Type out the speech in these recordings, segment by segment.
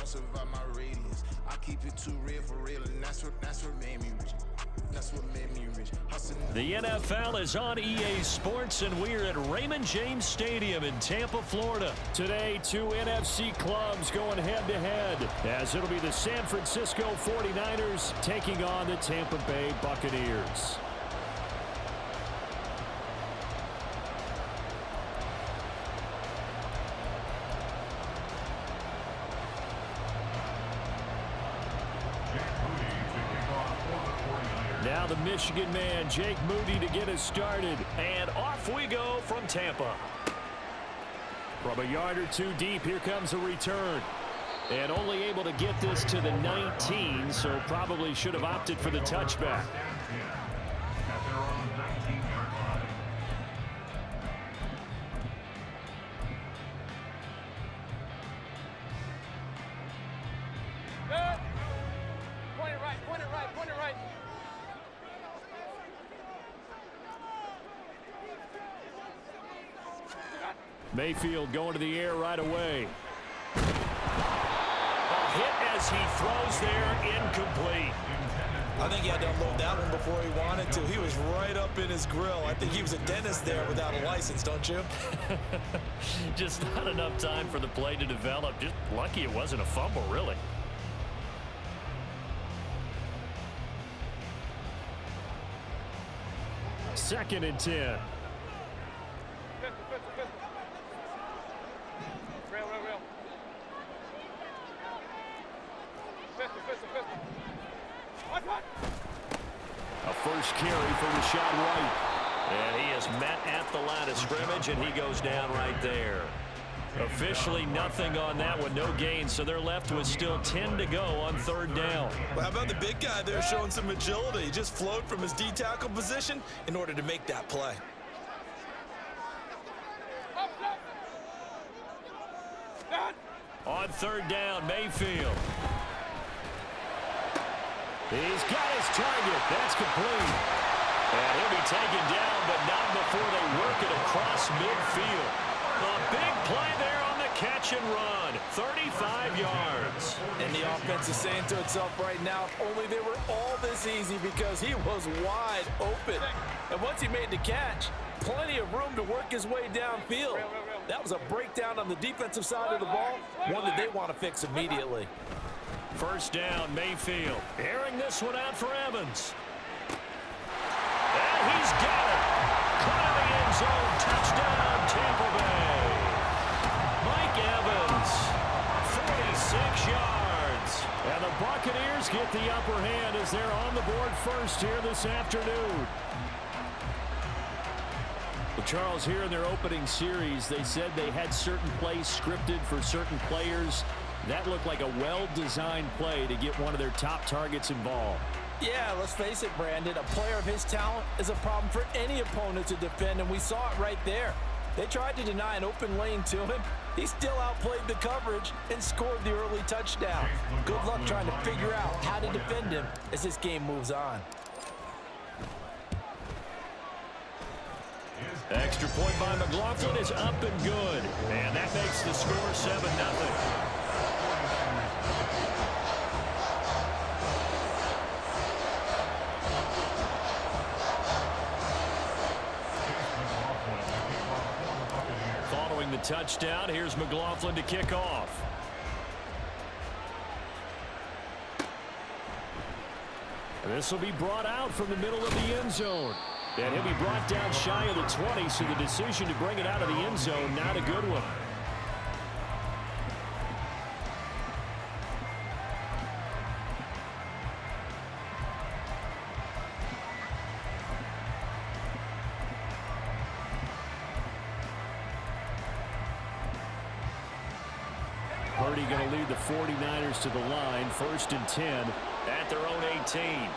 survive my radius. I keep it too real for real, and that's what made me rich. That's what made me rich. The NFL is on EA Sports, and we're at Raymond James Stadium in Tampa, Florida. Today, two NFC clubs going head-to-head, as it'll be the San Francisco 49ers taking on the Tampa Bay Buccaneers. Now the Michigan man, Jake Moody, to get us started. And off we go from Tampa. From a yard or two deep, here comes a return. And only able to get this to the 19, so probably should have opted for the touchback. Mayfield going to the air right away. A hit as he throws there, incomplete. I think he had to unload that one before he wanted to. He was right up in his grill. I think he was a dentist there without a license, don't you? Just not enough time for the play to develop. Just lucky it wasn't a fumble, really. Second and 10. A first carry for Rashad White. And he is met at the line of scrimmage, and he goes down right there. Officially nothing on that one, no gain, so they're left with still 10 to go on third down. Well, how about the big guy there showing some agility? He just flowed from his D-tackle position in order to make that play. On third down, Mayfield. He's got his target. That's complete. And he'll be taken down, but not before they work it across midfield. A big play there on the catch and run. 35 yards. And the offense is saying to itself right now, if only they were all this easy, because he was wide open. And once he made the catch, plenty of room to work his way downfield. That was a breakdown on the defensive side of the ball, one that they want to fix immediately. First down, Mayfield. Airing this one out for Evans. And he's got it. Caught in the end zone. Touchdown, Tampa Bay. Mike Evans, 46 yards. And the Buccaneers get the upper hand as they're on the board first here this afternoon. Well, Charles, here in their opening series, they said they had certain plays scripted for certain players. That looked like a well-designed play to get one of their top targets involved. Yeah, let's face it, Brandon. A player of his talent is a problem for any opponent to defend, and we saw it right there. They tried to deny an open lane to him. He still outplayed the coverage and scored the early touchdown. Good luck trying to figure out how to defend him as this game moves on. Extra point by McLaughlin is up and good. And that makes the score 7-0. Following the touchdown, here's McLaughlin to kick off. This will be brought out from the middle of the end zone. And he'll be brought down shy of the 20, so the decision to bring it out of the end zone, not a good one. Purdy going to lead the 49ers to the line, 1st and 10 at their own 18.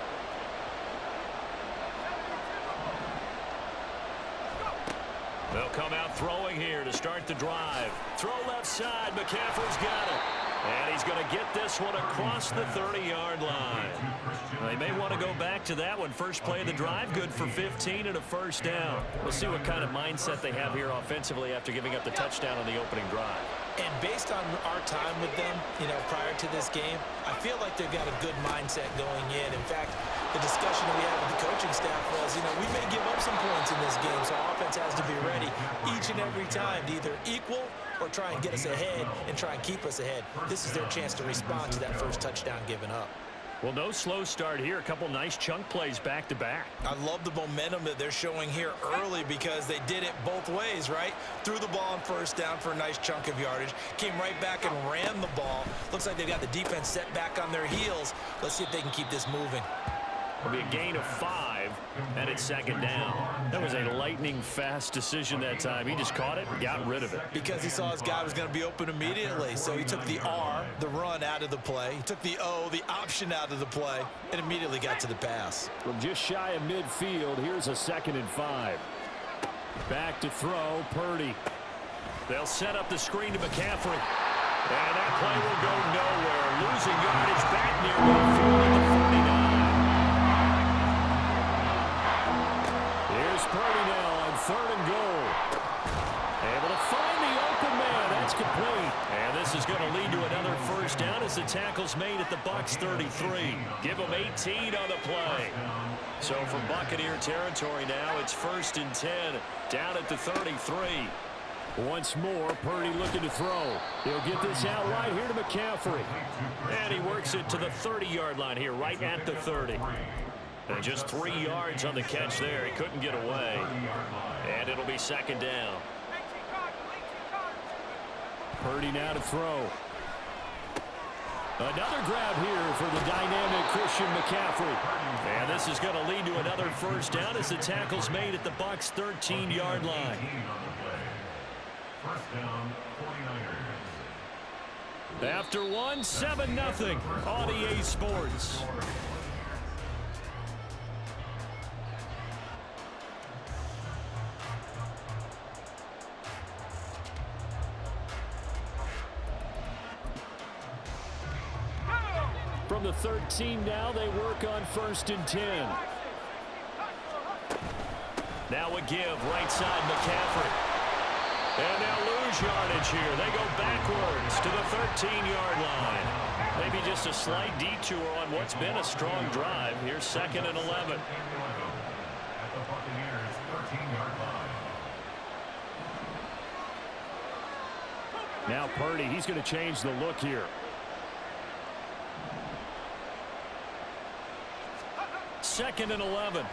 They'll come out throwing here to start the drive. Throw left side. McCaffrey's got it. And he's going to get this one across the 30-yard line. They may want to go back to that one. First play of the drive, good for 15 and a first down. We'll see what kind of mindset they have here offensively after giving up the touchdown on the opening drive. And based on our time with them, prior to this game, I feel like they've got a good mindset going in. In fact, the discussion that we had with the coaching staff was, we may give up some points in this game, so offense has to be ready each and every time to either equal or try and get us ahead and try and keep us ahead. This is their chance to respond to that first touchdown given up. Well, no slow start here. A couple nice chunk plays back-to-back. I love the momentum that they're showing here early because they did it both ways, right? Threw the ball on first down for a nice chunk of yardage, came right back and ran the ball. Looks like they've got the defense set back on their heels. Let's see if they can keep this moving. It'll be a gain of 5, and it's second down. That was a lightning-fast decision that time. He just caught it and got rid of it. Because he saw his guy was going to be open immediately. So he took the R, the run, out of the play. He took the O, the option, out of the play, and immediately got to the pass. From just shy of midfield, here's a 2nd and 5. Back to throw, Purdy. They'll set up the screen to McCaffrey. And that play will go nowhere. Losing yardage back near midfield at the 49. Here's Purdy now on 3rd and goal. Able to find the open man. That's complete. And this is going to lead to another first down as the tackle's made at the Bucs 33. Give them 18 on the play. So from Buccaneer territory now, it's 1st and 10 down at the 33. Once more, Purdy looking to throw. He'll get this out right here to McCaffrey. And he works it to the 30-yard line here, right at the 30. And just 3 yards on the catch there. He couldn't get away. And it'll be second down. Purdy now to throw. Another grab here for the dynamic Christian McCaffrey. And this is going to lead to another first down as the tackle's made at the Bucs 13-yard line. First down, 49ers. After one, 7-0 on EA Sports. From the 13 now, they work on 1st and 10. Now a give, right side McCaffrey. And they'll lose yardage here. They go backwards to the 13-yard line. Maybe just a slight detour on what's been a strong drive. Here's 2nd and 11. At the Buccaneers' 13-yard line. Now Purdy, he's going to change the look here. 2nd and 11.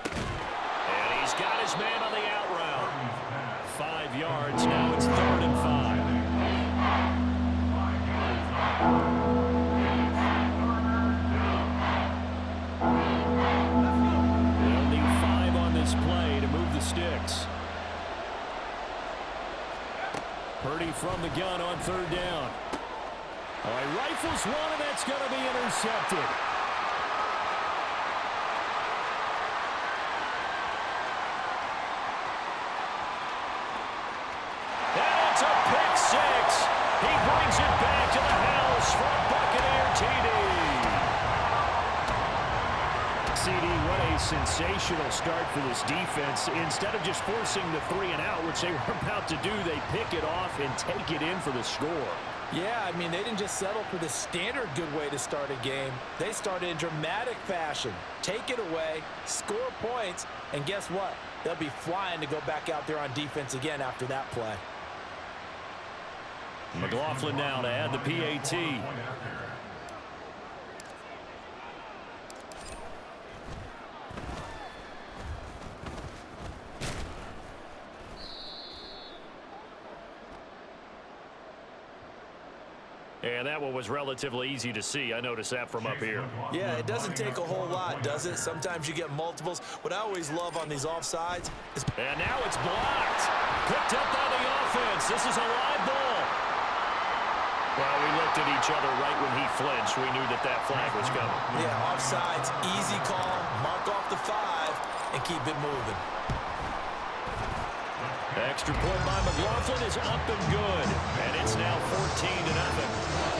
And he's got his man on the out route. 5 yards. Now it's 3rd and 5. They'll need 5 on this play to move the sticks. Purdy from the gun on 3rd down. All right, rifles one, and that's going to be intercepted. He brings it back to the house for a Buccaneer TD. CD, what a sensational start for this defense. Instead of just forcing the 3 and out, which they were about to do, they pick it off and take it in for the score. Yeah, I mean, they didn't just settle for the standard good way to start a game. They started in dramatic fashion. Take it away, score points, and guess what? They'll be flying to go back out there on defense again after that play. McLaughlin now to add the PAT. And that one was relatively easy to see. I noticed that from up here. Yeah, it doesn't take a whole lot, does it? Sometimes you get multiples. What I always love on these offsides is... And now it's blocked. Picked up by the offense. This is a live ball. Well, we looked at each other right when he flinched. We knew that that flag was coming. Yeah, offsides, easy call, mark off the 5, and keep it moving. Extra point by McLaughlin is up and good. And it's now 14-0.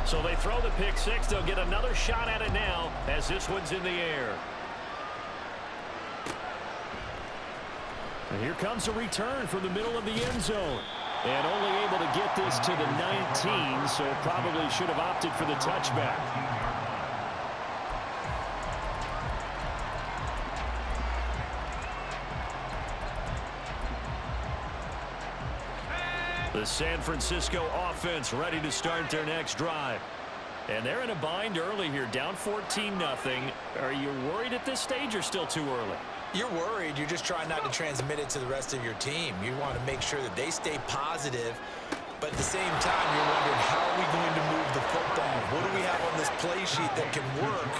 So they throw the pick six. They'll get another shot at it now as this one's in the air. And here comes a return from the middle of the end zone. And only able to get this to the 19, so probably should have opted for the touchback. The San Francisco offense ready to start their next drive. And they're in a bind early here, down 14-0. Are you worried at this stage or still too early? You're worried. You're just trying not to transmit it to the rest of your team. You want to make sure that they stay positive, but at the same time, you're wondering, how are we going to move the football? What do we have on this play sheet that can work?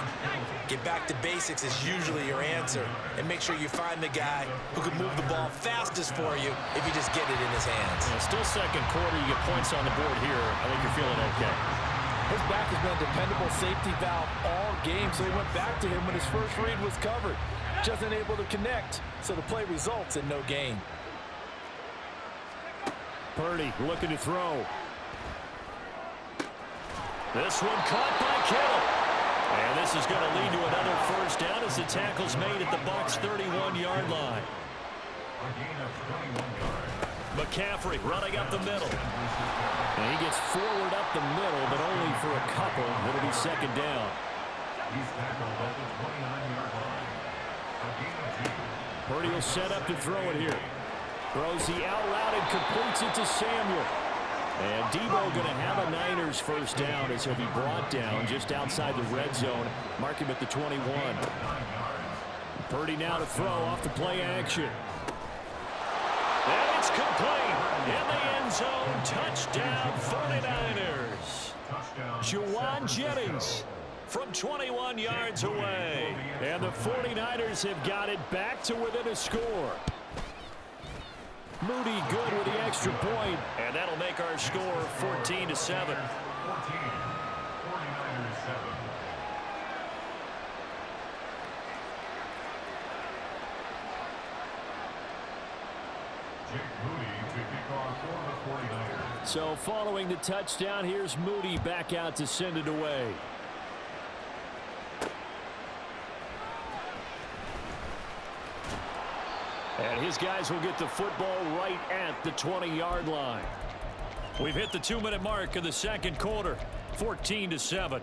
Get back to basics is usually your answer, and make sure you find the guy who can move the ball fastest for you if you just get it in his hands. Yeah, still second quarter. You get points on the board here. I think you're feeling okay. His back has been a dependable safety valve all game, so he went back to him when his first read was covered. Just unable to connect, so the play results in no gain. Purdy looking to throw. This one caught by Kittle. And this is going to lead to another first down as the tackle's made at the Bucs' 31-yard line. McCaffrey running up the middle. And he gets forward up the middle, but only for a couple. It'll be second down. Purdy will set up to throw it here. Throws the out route and completes it to Samuel. And Debo going to have a Niners first down as he'll be brought down just outside the red zone. Mark him at the 21. Purdy now to throw off the play action. And it's complete. In the end zone. Touchdown 49ers. Juwan Jennings from 21 yards away. And the 49ers have got it back to within a score. Moody good with the extra point, and that'll make our score 14-7. So following the touchdown, here's Moody back out to send it away. And his guys will get the football right at the 20-yard line. We've hit the 2-minute mark of the second quarter, 14-7.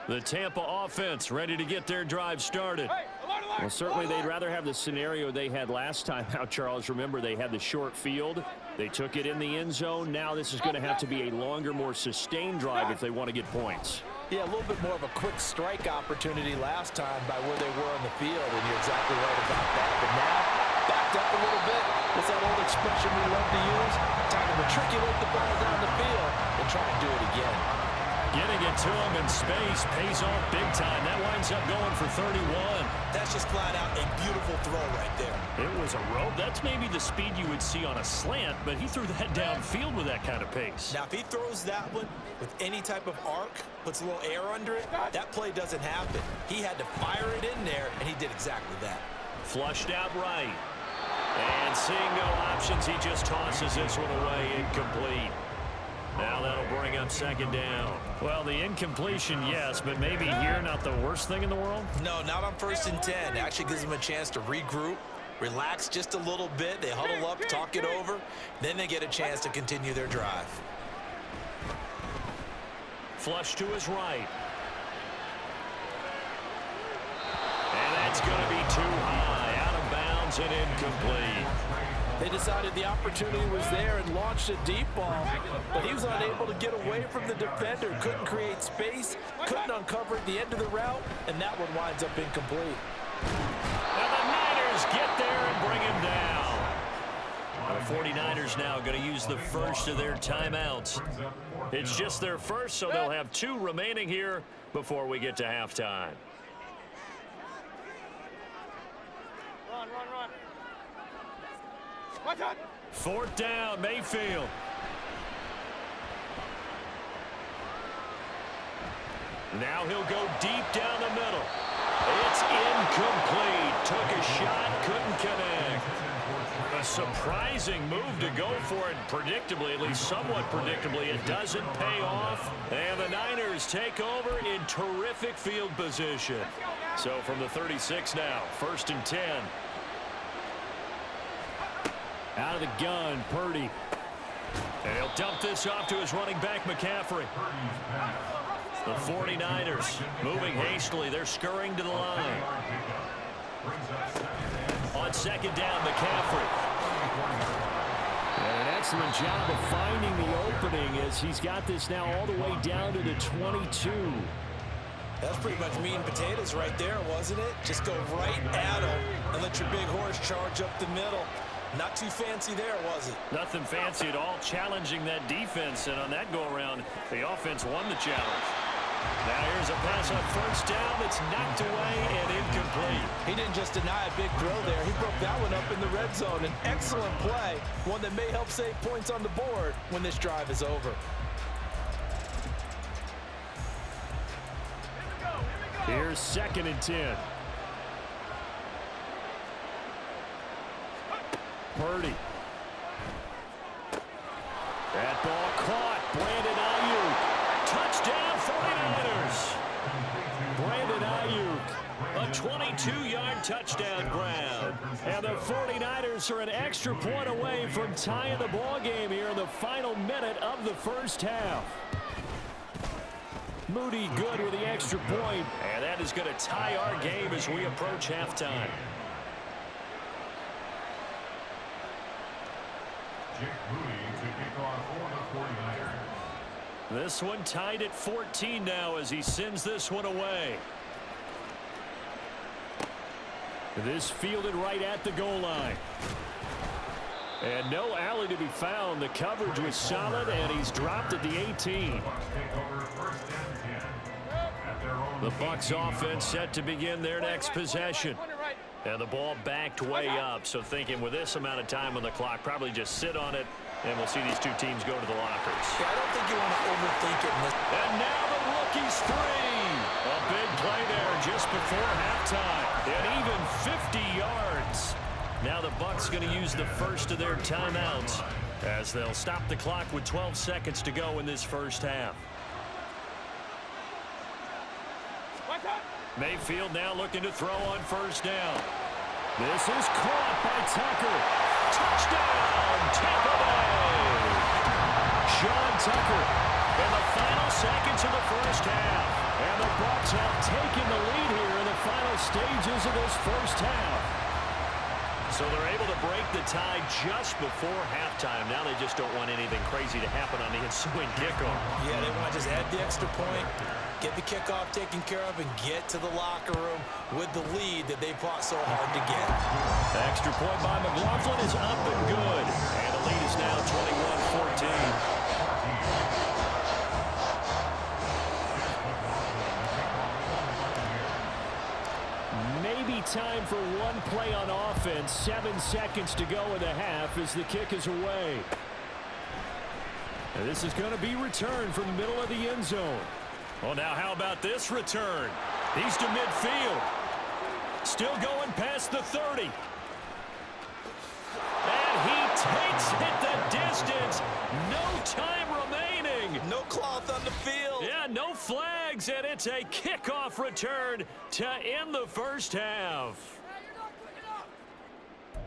The Tampa offense ready to get their drive started. Well, certainly they'd rather have the scenario they had last time out, Charles. Remember, they had the short field. They took it in the end zone. Now this is going to have to be a longer, more sustained drive if they want to get points. Yeah, a little bit more of a quick strike opportunity last time by where they were on the field, and you're exactly right about that. But now, backed up a little bit. What's that old expression we love to use? Time to matriculate the ball down the field and try to do it again. Getting it to him in space pays off big time. That winds up going for 31. That's just flat out a beautiful throw right there. It was a rope. That's maybe the speed you would see on a slant, but he threw that downfield with that kind of pace. Now, if he throws that one with any type of arc, puts a little air under it, that play doesn't happen. He had to fire it in there, and he did exactly that. Flushed out right. And seeing no options, he just tosses this one away, incomplete. Now that'll bring up second down. Well, the incompletion, yes, but maybe here not the worst thing in the world? No, not on 1st and 10. It actually gives them a chance to regroup, relax just a little bit. They huddle up, talk it over. Then they get a chance to continue their drive. Flush to his right. And that's going to be too high, out of bounds and incomplete. They decided the opportunity was there and launched a deep ball, but he was unable to get away from the defender, couldn't create space, couldn't uncover at the end of the route, and that one winds up incomplete. And the Niners get there and bring him down. The 49ers now going to use the first of their timeouts. It's just their first, so they'll have 2 remaining here before we get to halftime. Run. 4th down, Mayfield. Now he'll go deep down the middle. It's incomplete. surprising move to go for it predictably, at least somewhat predictably. It doesn't pay off, and the Niners take over in terrific field position. So from the 36 now, 1st and 10. Out of the gun, Purdy. And he'll dump this off to his running back, McCaffrey. The 49ers moving hastily. They're scurrying to the line. On 2nd down, McCaffrey. And an excellent job of finding the opening as he's got this now all the way down to the 22. That's pretty much meat and potatoes right there, wasn't it? Just go right at him and let your big horse charge up the middle. Not too fancy there, was it? Nothing fancy at all, challenging that defense. And on that go-around, the offense won the challenge. Now here's a pass on 1st down that's knocked away and incomplete. He didn't just deny a big throw there. He broke that one up in the red zone. An excellent play, one that may help save points on the board when this drive is over. Here's 2nd and 10. Purdy. That ball caught. Brandon Ayuk. Touchdown 49ers. Brandon Ayuk. A 22-yard touchdown grab. And the 49ers are an extra point away from tying the ball game here in the final minute of the 1st half. Moody good with the extra point. And that is going to tie our game as we approach halftime. This one tied at 14 now as he sends this one away. This fielded right at the goal line. And no alley to be found. The coverage was solid, and he's dropped at the 18. The Bucs offense set to begin their next possession. And the ball backed way up, so thinking with this amount of time on the clock, probably just sit on it, and we'll see these two teams go to the lockers. Yeah, I don't think you want to overthink it. And now the rookie's 3. A big play there just before halftime. And even 50 yards. Now the Bucs going to use the first of their timeouts as they'll stop the clock with 12 seconds to go in this 1st half. Mayfield now looking to throw on 1st down. This is caught by Tucker. Touchdown, Tampa Bay! Sean Tucker in the final seconds of the 1st half. And the Bucs have taken the lead here in the final stages of this 1st half. So they're able to break the tie just before halftime. Now they just don't want anything crazy to happen on the ensuing kickoff. Yeah, they want to just add the extra point, get the kickoff taken care of, and get to the locker room with the lead that they fought so hard to get. The extra point by McLaughlin is up and good. And the lead is now 21-14. Maybe time for one play on offense. 7 seconds to go in the half as the kick is away. And this is going to be returned from the middle of the end zone. Well, now how about this return? He's to midfield. Still going past the 30. And he takes it the distance. No time remaining. No cloth on the field. Yeah, no flags, and it's a kickoff return to end the 1st half.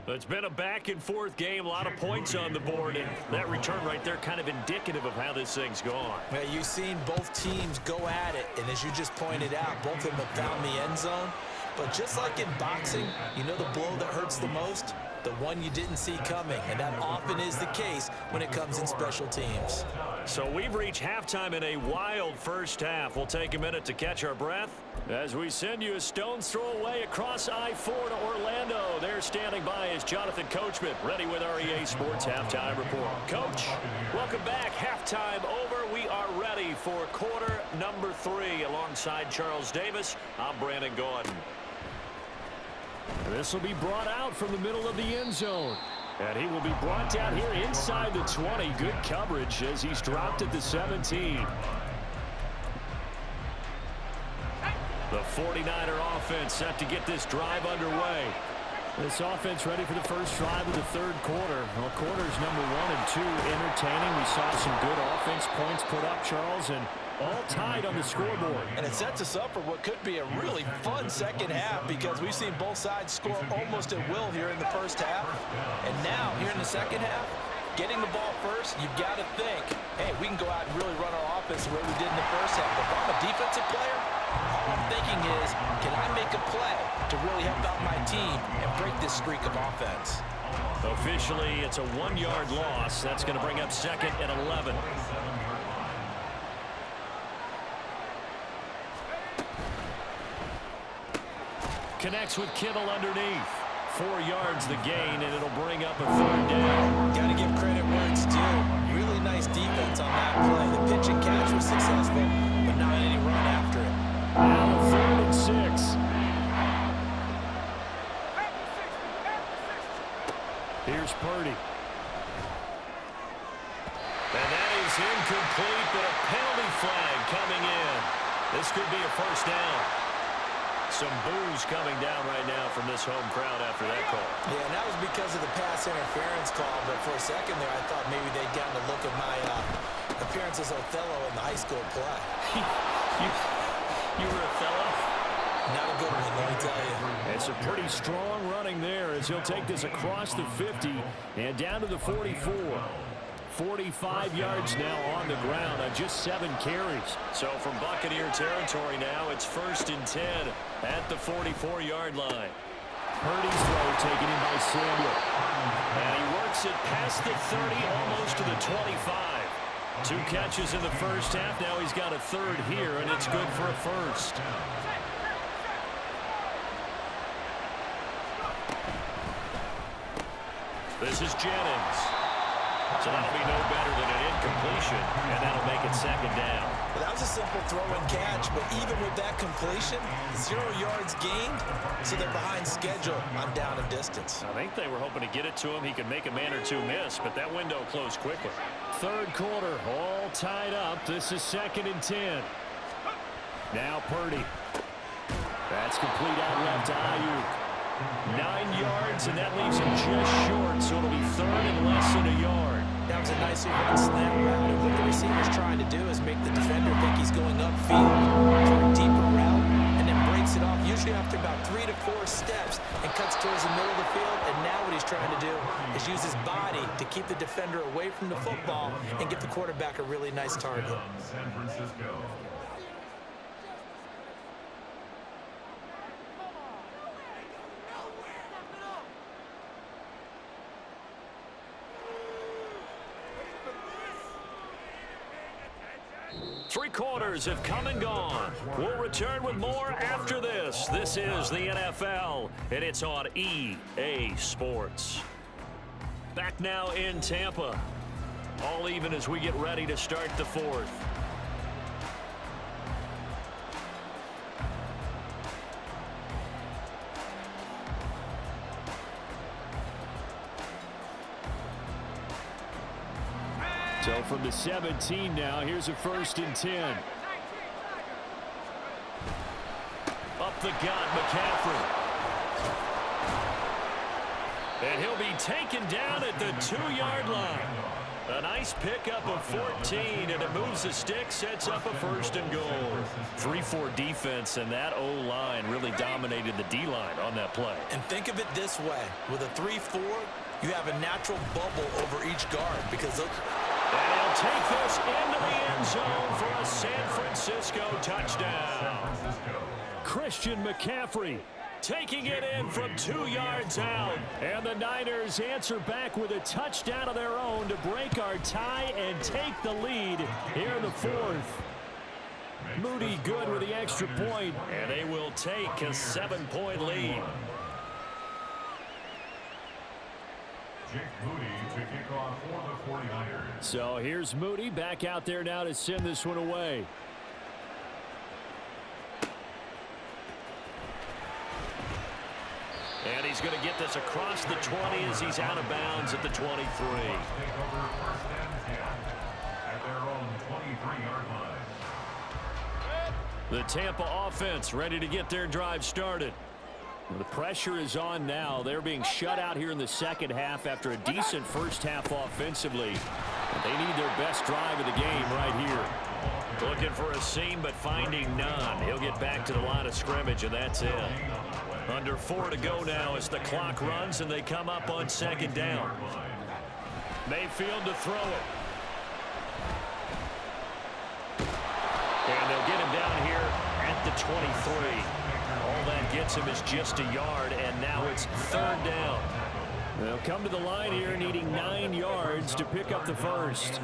It's been a back-and-forth game, a lot of points on the board, and that return right there kind of indicative of how this thing's gone. Yeah, you've seen both teams go at it, and as you just pointed out, both of them have found the end zone. But just like in boxing, you know the blow that hurts the most? The one you didn't see coming, and that often is the case when it comes in special teams. So we've reached halftime in a wild 1st half. We'll take a minute to catch our breath as we send you a stone's throw away across I-4 to Orlando. There standing by is Jonathan Coachman, ready with our EA Sports Halftime Report. Coach, welcome back. Halftime over. We are ready for quarter number 3 alongside Charles Davis. I'm Brandon Gordon. This will be brought out from the middle of the end zone. And he will be brought down here inside the 20. Good coverage as he's dropped at the 17. The 49er offense set to get this drive underway. This offense ready for the first drive of the third quarter. Well, quarters number 1 and 2 entertaining. We saw some good offense points put up, Charles, and all tied on the scoreboard. And it sets us up for what could be a really fun second half because we've seen both sides score almost at will here in the first half. And now, here in the second half, getting the ball first, you've got to think, hey, we can go out and really run our offense the way we did in the first half. If I'm a defensive player, all I'm thinking is, can I make a play to really help out my team and break this streak of offense? Officially, it's a 1-yard loss. That's going to bring up 2nd and 11. Connects with Kittle underneath. 4 yards the gain, and it'll bring up a 3rd down. Got to give credit where it's due. Really nice defense on that play. The pitch and catch was successful, but not any run after it. Now 3rd and 6. Here's Purdy. And that is incomplete, but a penalty flag coming in. This could be a first down. Some boos coming down right now from this home crowd after that call. Yeah, and that was because of the pass interference call, but for a second there I thought maybe they'd gotten a look at my appearance as Othello in the high school play. you were Othello? Not a good one, let me tell you. It's a pretty strong running there as he'll take this across the 50 and down to the 44. 45 yards now on the ground on just 7 carries. So from Buccaneer territory now, it's 1st and 10 at the 44-yard line. Purdy's throw taken in by Samuel. And he works it past the 30, almost to the 25. 2 catches in the first half. Now he's got a 3rd here, and it's good for a 1st. This is Jennings. So that'll be no better than an incompletion, and that'll make it 2nd down. Well, that was a simple throw and catch, but even with that completion, 0 yards gained, so they're behind schedule on down and distance. I think they were hoping to get it to him. He could make a man or 2 miss, but that window closed quickly. 3rd quarter, all tied up. This is 2nd and 10. Now Purdy. That's complete out left to Ayuk. 9 yards, and that leaves him just short, so it'll be 3rd and less than a yard. That was a nicely run slant route, and what the receiver's trying to do is make the defender think he's going upfield for a deeper route, and then breaks it off, usually after about 3 to 4 steps, and cuts towards the middle of the field, and now what he's trying to do is use his body to keep the defender away from the football and give the quarterback a really nice target. San Francisco. Three quarters have come and gone. We'll return with more after this. This is the NFL, and it's on EA Sports. Back now in Tampa. All even as we get ready to start the 4th. So from the 17 now, here's a 1st and 10. Up the gut, McCaffrey. And he'll be taken down at the 2-yard line. A nice pickup of 14, and it moves the stick, sets up a 1st and goal. 3-4 defense, and that O-line really dominated the D-line on that play. And think of it this way. With a 3-4, you have a natural bubble over each guard because look. And he'll take this into the end zone for a San Francisco touchdown. Christian McCaffrey taking it in from 2 yards out. And the Niners answer back with a touchdown of their own to break our tie and take the lead here in the 4th. Moody good with the extra point, and they will take a 7-point lead. Jake Moody to kick off for the 49ers. So here's Moody back out there now to send this one away. And he's going to get this across the 20 as he's out of bounds at the 23. Take over 1st and 10 at their own 23-yard line. The Tampa offense ready to get their drive started. Well, the pressure is on now. They're being shut out here in the second half after a decent first half offensively. But they need their best drive of the game right here. Looking for a seam, but finding none. He'll get back to the line of scrimmage, and that's it. Under 4 to go now as the clock runs, and they come up on second down. Mayfield to throw it. And they'll get him down here at the 23. All that gets him is just a yard, and now it's third down. They'll come to the line here needing 9 yards to pick up the first.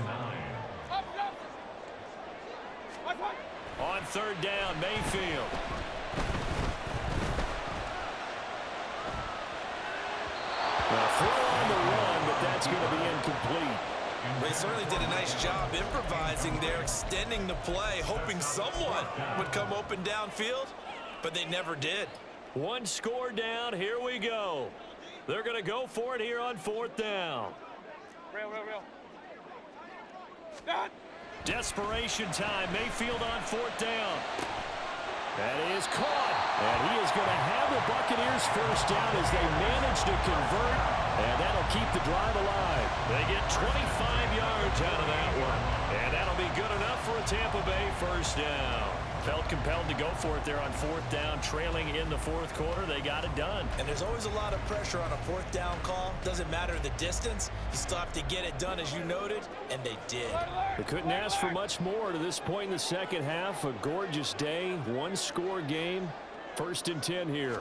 On third down, Mayfield. Well, throw on the run, but that's going to be incomplete. They certainly did a nice job improvising there, extending the play, hoping someone would come open downfield, but they never did. One score down, here we go. They're going to go for it here on fourth down. Real. Desperation time. Mayfield on fourth down. That is caught. And he is going to have the Buccaneers first down as they manage to convert. And that'll keep the drive alive. They get 25 yards out of that one. And that'll be good enough for a Tampa Bay first down. Felt compelled to go for it there on fourth down, trailing in the fourth quarter. They got it done. And there's always a lot of pressure on a fourth down call. Doesn't matter the distance. You still have to get it done, as you noted, and they did. They couldn't ask for much more to this point in the second half. A gorgeous day, one-score game. First and 10 here.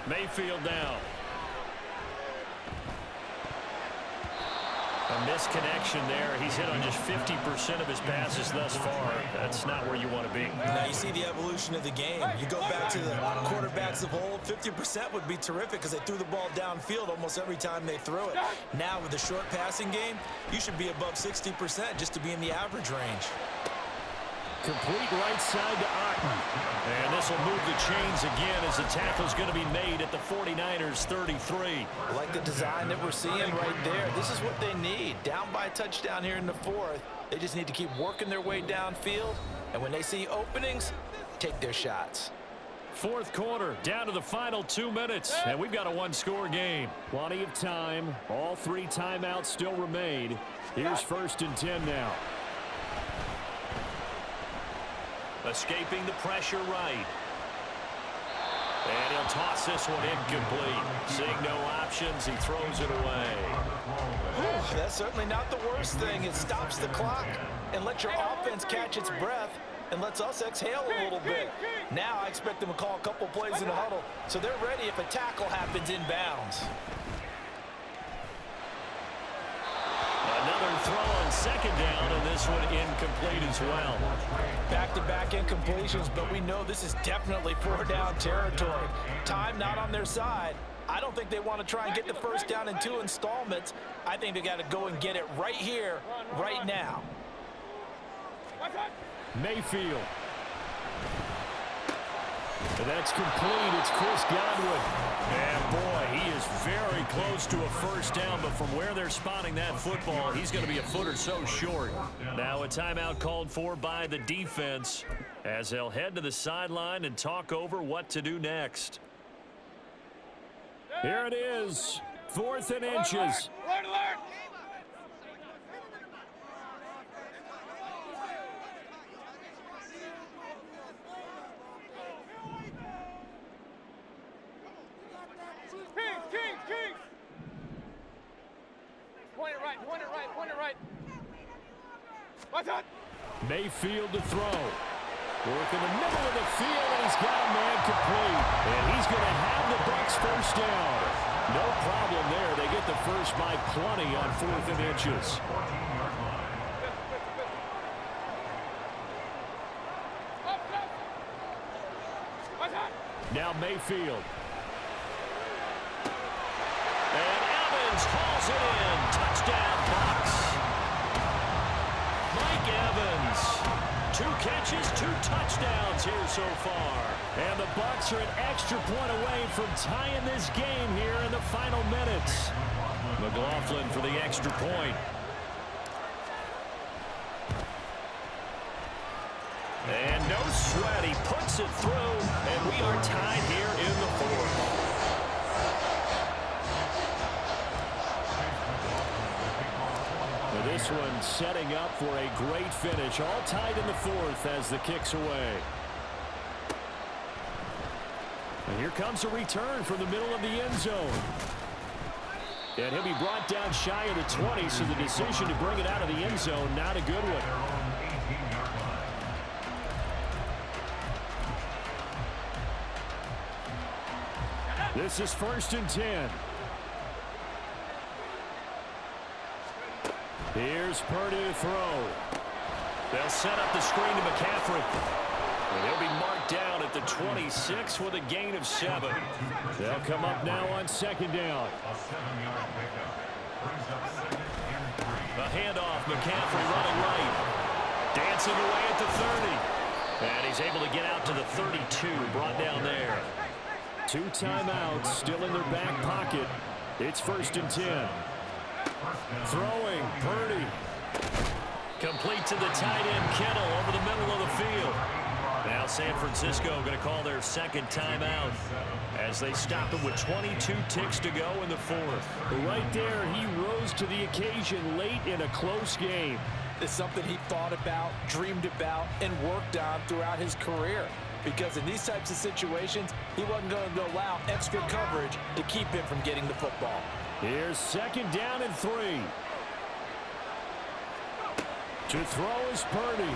Mayfield down. A misconnection there. He's hit on just 50% of his passes thus far. That's not where you want to be. Now you see the evolution of the game. You go back to the quarterbacks of old, 50% would be terrific because they threw the ball downfield almost every time they threw it. Now with the short passing game, you should be above 60% just to be in the average range. Complete right side to Otten. And this will move the chains again as the tackle's going to be made at the 49ers 33. I like the design that we're seeing right there. This is what they need. Down by a touchdown here in the fourth. They just need to keep working their way downfield. And when they see openings, take their shots. Fourth quarter, down to the final 2 minutes. And we've got a one-score game. Plenty of time. All 3 timeouts still remain. Here's first and 10 now. Escaping the pressure right. And he'll toss this one incomplete. Seeing no options, he throws it away. Whew, that's certainly not the worst thing. It stops the clock and lets your offense catch its breath and lets us exhale a little bit. Now I expect them to call a couple plays in the huddle so they're ready if a tackle happens inbounds. Another throw on second down, and this one incomplete as well. Back-to-back incompletions, but we know this is definitely 4-down territory. Time not on their side. I don't think they want to try and get the first down in 2 installments. I think they got to go and get it right here, right now. Mayfield. And that's complete. It's Chris Godwin. And boy, he is very close to a first down, but from where they're spotting that football, he's going to be a foot or so short. Now a timeout called for by the defense as they'll head to the sideline and talk over what to do next. Here it is, 4th and inches. Point it right. What's that? Mayfield to throw. Work in the middle of the field, and he's got a man complete. And he's going to have the Bucs first down. No problem there. They get the first by plenty on 4th and inches. Now Mayfield. And Evans hauls it in. Touchdown, Bucs. Mike Evans. 2 catches, 2 touchdowns here so far. And the Bucs are an extra point away from tying this game here in the final minutes. McLaughlin for the extra point. And no sweat, he puts it through, and we are tied here in the 4th. this one setting up for a great finish. All tied in the fourth as the kick's away. And here comes a return from the middle of the end zone. And he'll be brought down shy of the 20, so the decision to bring it out of the end zone, not a good one. This is 1st and 10. Here's Purdy to throw. They'll set up the screen to McCaffrey. And he'll be marked down at the 26 with a gain of 7. They'll come up now on 2nd down. A handoff, McCaffrey running right. Dancing away at the 30. And he's able to get out to the 32, brought down there. 2 timeouts still in their back pocket. It's 1st and 10. Throwing, Purdy. Complete to the tight end, Kittle, over the middle of the field. Now San Francisco going to call their 2nd timeout as they stop it with 22 ticks to go in the 4th. Right there, he rose to the occasion late in a close game. It's something he thought about, dreamed about, and worked on throughout his career. Because in these types of situations, he wasn't going to allow extra coverage to keep him from getting the football. Here's 2nd down and 3. To throw is Purdy.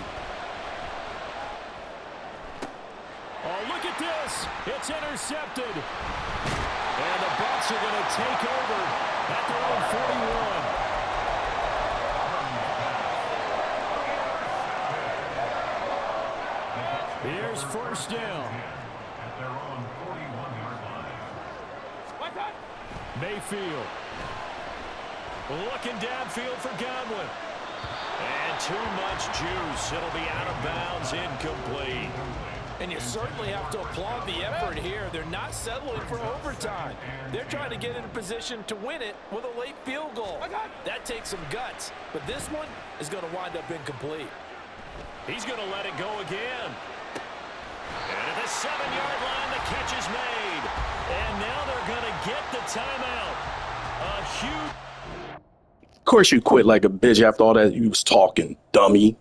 Oh, look at this. It's intercepted. And the Bucs are going to take over at their own 41. Here's 1st down. At their own 41-yard line. Mayfield. Looking downfield for Godwin. And too much juice. It'll be out of bounds, incomplete. And you certainly have to applaud the effort here. They're not settling for overtime. They're trying to get in a position to win it with a late field goal. That takes some guts. But this one is going to wind up incomplete. He's going to let it go again. And at the 7-yard line, the catch is made. And now they're going to get the timeout. A huge... Of course you quit like a bitch after all that you was talking, dummy.